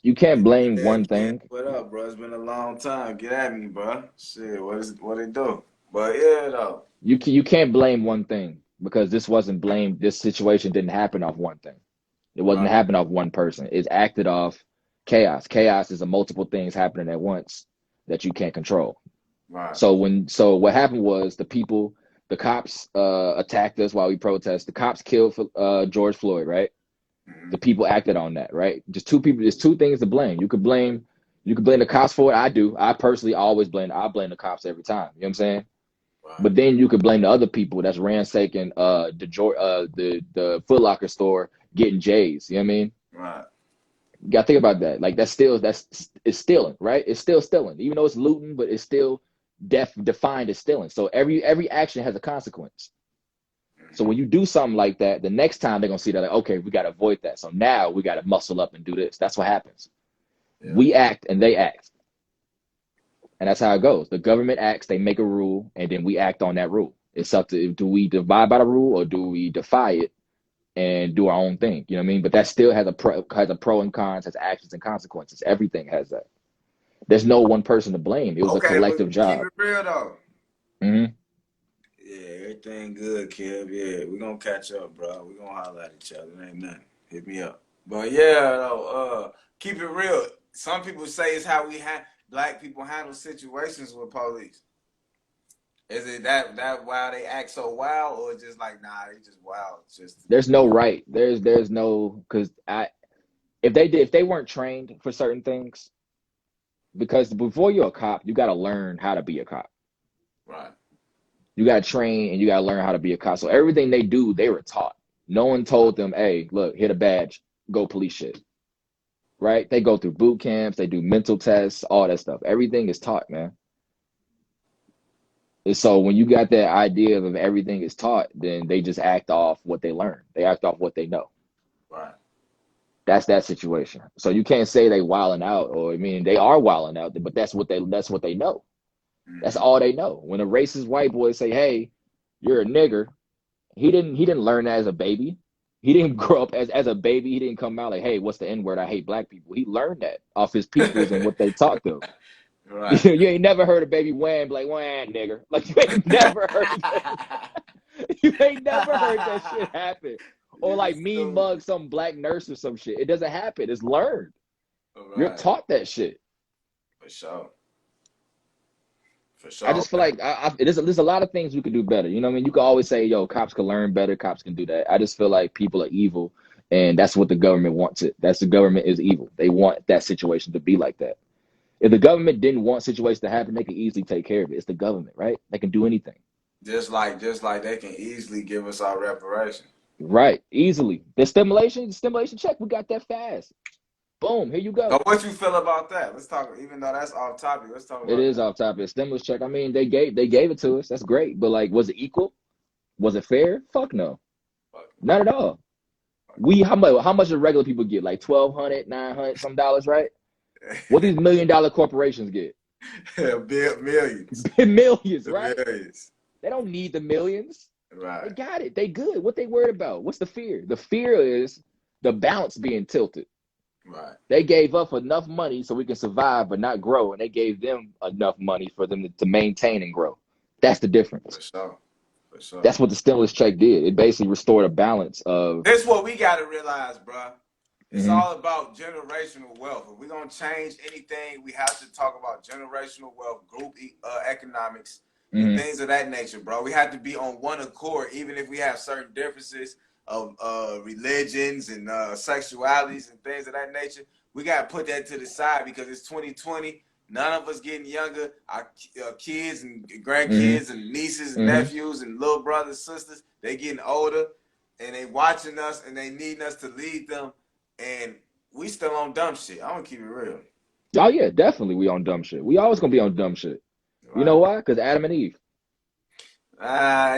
You can't blame yeah, one Ken, thing. what up, bro? It's been a long time. Get at me, bro. Shit, what it do? But yeah, though. You can't blame one thing because this wasn't blamed. This situation didn't happen off one thing. It wasn't Right, happening off one person. It's acted off chaos. Chaos is a multiple things happening at once that you can't control. right. So what happened was the cops attacked us while we protest. The cops killed George Floyd, right? Mm-hmm. The people acted on that, right? Just two people. There's two things to blame. You could blame the cops for it. I do. I personally always blame. I blame the cops every time. You know what I'm saying? Right, But then you could blame the other people that's ransaking the Foot Locker store getting J's. You know what I mean? right. You gotta think about that. Like that's it's stealing, right? It's still stealing, even though it's looting, but it's still defined as stealing. So every action has a consequence. So Mm-hmm. when you do something like that, the next time they're gonna see that, like, okay, we gotta avoid that. So now we gotta muscle up and do this. That's what happens. Yeah. We act and they act, and that's how it goes. The government acts, they make a rule, and then we act on that rule. It's up to do we abide by the rule or do we defy it and do our own thing. You know what I mean? But that still has a pro and cons, has actions and consequences. Everything has that. There's no one person to blame. It was a Okay, but collective keep job. it real though. Hmm. Yeah, everything good, Kev. Yeah, we gonna catch up, bro. We gonna holler at each other. Ain't nothing. Hit me up. But yeah, though, keep it real. Some people say it's how black people handle situations with police. Is it that why they act so wild, or just like nah, they just wild, just There's you no know? right. There's no because I if they weren't trained for certain things, because before you're a cop, you got to learn how to be a cop. Right, You got to train and you got to learn how to be a cop. So everything they do, they were taught. No one told them, hey, look, hit a badge, go police shit. Right? They go through boot camps, they do mental tests, all that stuff. Everything is taught, man. And so when you got that idea of everything is taught, then they just act off what they learn. They act off what they know. Right. That's that situation. So you can't say they wilding out, or I mean they are wilding out, but that's what they know. That's Mm-hmm. all they know. When a racist white boy say, "Hey, you're a nigger," he didn't learn that as a baby. He didn't grow up as a baby. He didn't come out like, "Hey, what's the N word? I hate black people." He learned that off his peoples and what they taught them. Right. You ain't never heard a baby wham like wham nigger. Like you ain't never heard that. You ain't never heard that shit happen. Or You like mean mug stupid. some black nurse or some shit. It doesn't happen. It's learned. You're Right. taught that shit. For sure. For I sure. just feel Okay. like there's a lot of things we could do better. You know what I mean? You can always say, yo, cops can learn better, cops can do that. I just feel like people are evil, and that's what the government wants it. That's the government is evil. They want that situation to be like that. If the government didn't want situations to happen, they could easily take care of it. It's the government, right? They can do anything. Just like they can easily give us our reparation. Right. Easily. The stimulation check, we got that fast. Boom, here you So go. what you feel about that? Let's talk. Even though that's off topic, let's talk It about is that. off topic. Stimulus check. I mean, they gave it to us. That's great. But like, was it equal? Was it fair? Fuck no. Fuck Not at all. it. We how much do regular people get? Like 1,200, 900 some dollars, right? What these $1 million corporations get? Millions. Millions, The right? millions. They don't need the millions. They Right. got it. They good. What they worried about? What's the fear? The fear is the balance being tilted. Right. They gave up enough money so we can survive but not grow, and they gave them enough money for them to maintain and grow. That's the For difference. sure. For sure. That's what the stimulus check did. It basically restored a balance of. This is what we got to realize, bro. It's Mhm, all about generational wealth. If we're going to change anything, we have to talk about generational wealth, group economics, and mhm, things of that nature, bro. We have to be on one accord, even if we have certain differences of religions and sexualities and things of that nature. We got to put that to the side because it's 2020. None of us getting younger. Our kids and mhm, grandkids and nieces and mhm. nephews and little brothers, sisters, they getting older and they watching us and they needing us to lead them and we still on dumb shit. I'm gonna keep it real. Oh yeah, definitely we on dumb shit. We always gonna be on dumb shit. You know Right. why? Because Adam and Eve.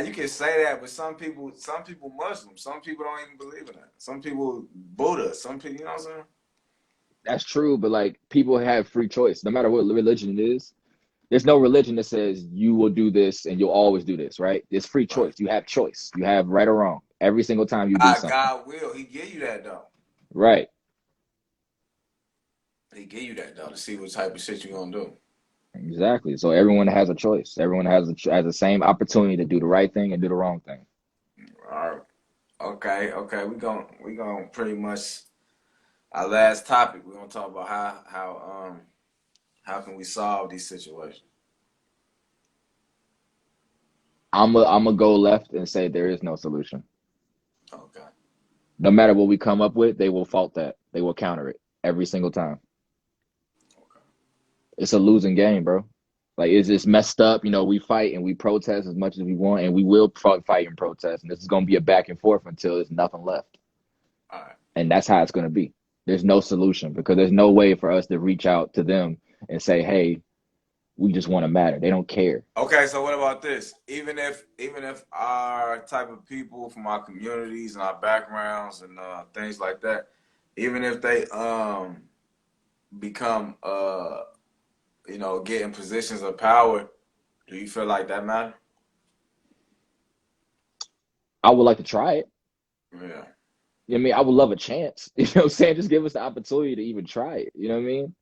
You can say that, but some people Muslim. Some people don't even believe in that. Some people Buddha. Some people, you know what I'm saying? That's true, but like people have free choice, no matter what religion it is. There's no religion that says you will do this and you'll always do this, right? It's free Right. choice. You have choice. You have right or wrong every single time you do something. God will. He give you that though. Right. He give you that though to see what type of shit you gonna do. Exactly. So everyone has a choice. Everyone has the same opportunity to do the right thing and do the wrong thing. All right. Okay. Okay. We gonna pretty much our last topic. We're gonna talk about how can we solve these situations. I'm a go left and say there is no solution. Okay. No matter what we come up with, they will fault that. They will counter it every single time. Okay. It's a losing game, bro. Like it's just messed up. We fight and we protest as much as we want, and we will fight and protest. And this is gonna be a back and forth until there's nothing left. All right. And that's how it's gonna be. There's no solution because there's no way for us to reach out to them and say, "Hey, we just want to matter." They don't care. Okay, so what about this? Even if our type of people from our communities and our backgrounds and things like that, even if they become get in positions of power, do you feel like that matter? I would like to try it. Yeah. I mean, I would love a chance. You know what I'm saying? Just give us the opportunity to even try it. You know what I mean?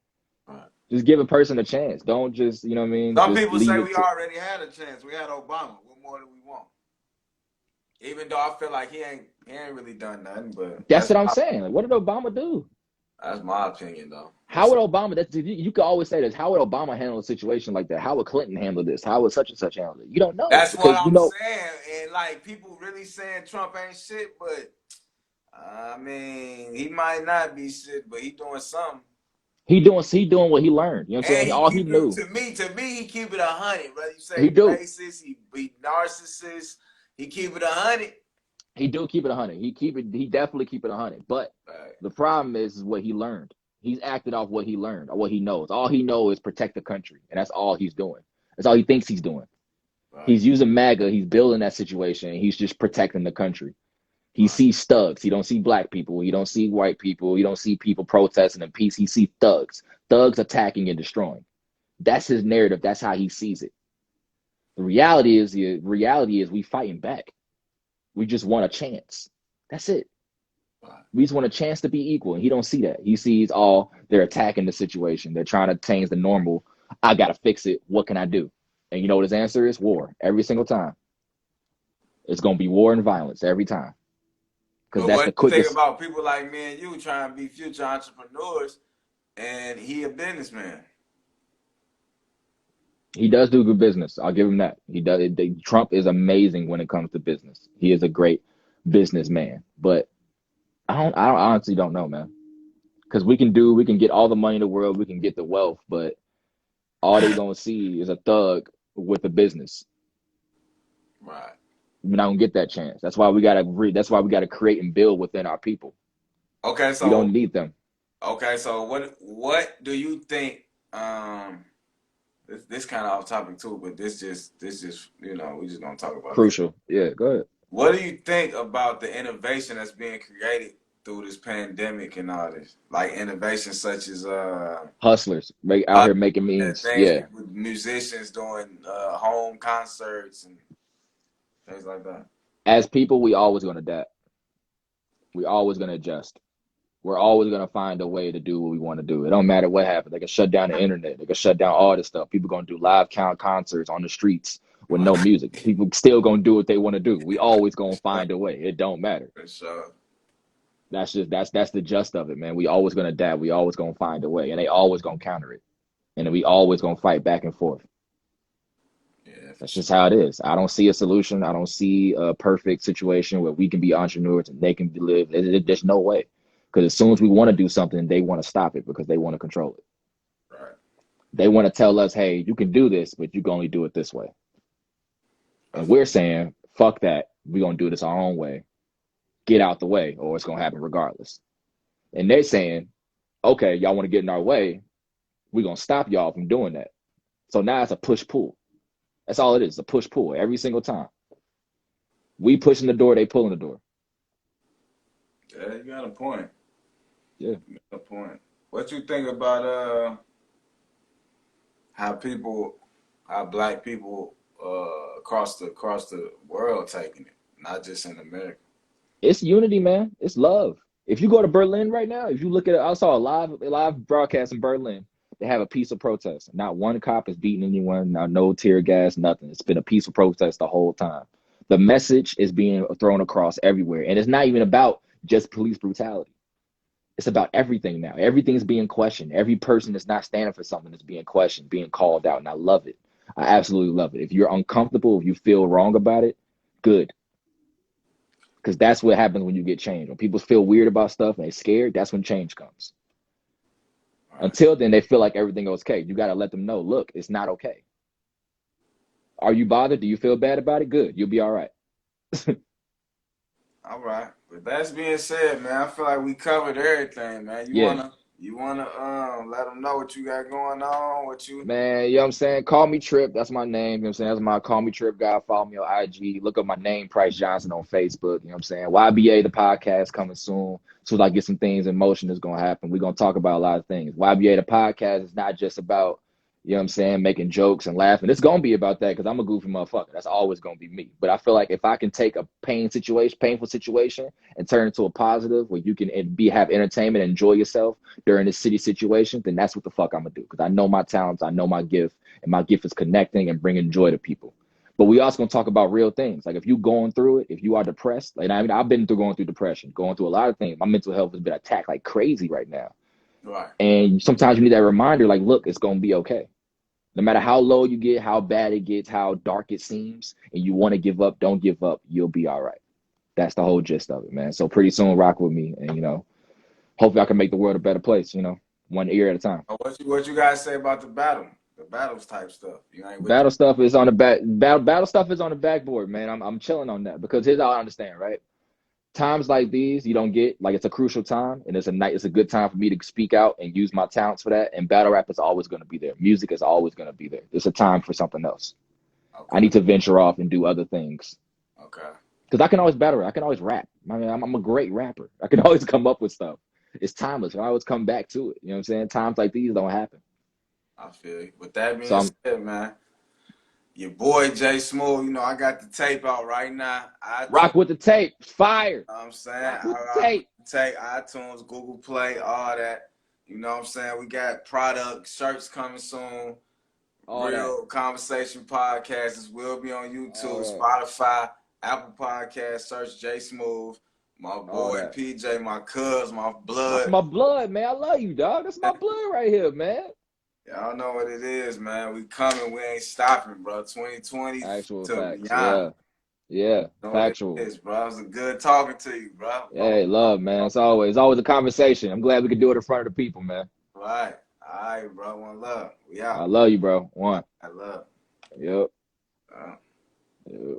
Right. Just give a person a chance. Don't just, you know what I mean? Some Just people leave say it we to. already had a chance. We had Obama. What more do we want? Even though I feel like he ain't really done nothing, but That's what I'm saying. Like, what did Obama do? that's my opinion though. How would Obama? You could always say this. How would Obama handle a situation like that? How would Clinton handle this? How would such and such handle it? You don't know That's what because I'm saying. And like people really saying Trump ain't shit, but I mean, he might not be shit, but he doing something. he doing what he learned. You know what I'm And saying? he All he keep it knew, to me, he keep it 100. Whether you he say do. racist, he be narcissist, he keep it 100. He do keep it 100. He definitely keep it 100. But Right, the problem is what he learned. He's acted off what he learned or what he knows. All he knows is protect the country, and that's all he's doing. That's all he thinks he's doing. Right. He's using MAGA. He's building that situation. He's just protecting the country. He Right. sees thugs. He don't see black people. He don't see white people. He don't see people protesting in peace. He sees thugs. Thugs attacking and destroying. That's his narrative. That's how he sees it. The reality is we fighting back. We just want a chance. That's it. Right. We just want a chance to be equal. And he don't see that. He sees all they're attacking the situation. They're trying to change the normal. I gotta fix it. What can I do? And you know what his answer is? War. Every single time. It's gonna be war and violence every time. Because But that's what the do you think quickest. about people like me and you trying to be future entrepreneurs, and he a businessman? He does do good business. I'll give him that. He does. Trump is amazing when it comes to business. He is a great businessman. But I honestly don't know, man. Because we can get all the money in the world, we can get the wealth, but all they gonna see is a thug with a business. Right. We're not gonna get that chance. That's why we gotta create and build within our people. Okay, We so don't need them. what do you think? This kind of off topic too, but this just we just gonna talk about this. Crucial. Yeah, go ahead. What do you think about the innovation that's being created through this pandemic and all this? Like innovation such as Hustlers out here making means. things Yeah. with musicians doing home concerts and things like that. As people, we always gonna adapt. We always gonna adjust. We're always gonna find a way to do what we want to do. It don't matter what happens. They can shut down the internet. They can shut down all this stuff. People gonna do live count concerts on the streets with no music. People still gonna do what they want to do. We always gonna find a way. It don't matter. For sure. That's the gist of it, man. We always gonna adapt. We always gonna find a way, and they always gonna counter it, and we always gonna fight back and forth. Yeah, for That's sure. just how it is. I don't see a solution. I don't see a perfect situation where we can be entrepreneurs and they can live. There's no way. Because as soon as we want to do something, they want to stop it because they want to control it. Right. They want to tell us, hey, you can do this, but you can only do it this way. I And feel we're saying, fuck that. We're going to do this our own way. Get out the way, or it's going to happen regardless. And they're saying, okay, y'all want to get in our way. We're going to stop y'all from doing that. So now it's a push pull. That's all it is, a push pull every single time. We pushing the door, they pulling the door. yeah, you got a point. Yeah. You got a point. What you think about how people, how black people across the world taking it, not just in America. It's unity, man. It's love. If you go to Berlin right now, if you look at it, I saw a live broadcast in Berlin. They have a peaceful protest. Not one cop is beating anyone. Not no tear gas, nothing. It's been a peaceful protest the whole time. The message is being thrown across everywhere, and it's not even about just police brutality. It's about everything now. Everything's being questioned. Every person that's not standing for something is being questioned, being called out, and I love it. I absolutely love it. If you're uncomfortable, if you feel wrong about it, good, because that's what happens when you get change. When people feel weird about stuff and they're scared, that's when change comes. All right. Until then, they feel like everything is okay. You got to let them know, look, it's not okay. Are you bothered? Do you feel bad about it? Good. You'll be all right. All right. But that's being said, man, I feel like we covered everything, man. You Yeah. wanna you wanna let them know what you got going on, what you Man, you know what I'm saying? Call me Trip. That's my name. You know what I'm saying? That's my Call Me Trip guy. Follow me on IG. Look up my name, Price Johnson, on Facebook. You know what I'm saying? YBA, the podcast, coming soon. So I get some things in motion that's going to happen. We're going to talk about a lot of things. YBA, the podcast, is not just about, you know what I'm saying, making jokes and laughing. It's going to be about that because I'm a goofy motherfucker. That's always going to be me. But I feel like if I can take a painful situation, and turn it into a positive where you can have entertainment and enjoy yourself during this city situation, then that's what the fuck I'm gonna do. Because I know my talents, I know my gift, and my gift is connecting and bringing joy to people. But we also gonna talk about real things. Like if you going through it, if you are depressed, like I mean, I've been going through depression, going through a lot of things. My mental health has been attacked like crazy right now. right. And sometimes you need that reminder, like, look, it's gonna be okay. No matter how low you get, how bad it gets, how dark it seems, and you want to give up, don't give up. You'll be all right. That's the whole gist of it, man. So pretty soon, rock with me, and hopefully I can make the world a better place. One ear at a time. What you guys say about the battles type stuff? You ain't with Battle stuff is on the back. Battle stuff is on the backboard, man. I'm chilling on that because here's how I understand, right? Times like these, you don't get like it's a crucial time, and it's a good time for me to speak out and use my talents for that. And battle rap is always going to be there. Music is always going to be there. It's a time for something else. I Okay. need to venture off and do other things. Okay. Because I can always better. I can always rap. I mean, I'm a great rapper. I can always come up with stuff. It's timeless. I always come back to it. You know what I'm saying? Times like these don't happen. I feel you. With that So being I'm said, man, your boy Jay Smooth, I got the tape out right now. rock with the tape. Fire. Know what I'm saying? Rock with I the rock with tape. the tape, iTunes, Google Play, all that. You know what I'm saying? We got product, shirts coming soon. All that. Real Conversation Podcasts will be on All YouTube, that. Spotify, Apple Podcasts. Search Jay Smooth. My All boy that. PJ, my cuz, my That's blood. my blood, man. I love you, dog. That's my blood right here, man. Y'all know what it is, man. We coming. We ain't stopping, bro. 2020 Actual to facts. beyond. Yeah. Yeah. You know what it Factual. is, bro. It was a good talking to you, bro. Hey, love, man. It's always a conversation. I'm glad we could do it in front of the people, man. All right. All right, bro. One love. We I out. love you, bro. One. I love. Yep. Uh, Yep.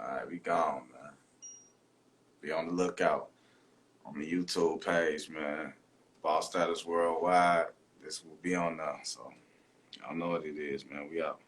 all right, we gone, man. Be on the lookout on the YouTube page, man. Boss Status Worldwide. This will be on there. So y'all know what it is, man. We out.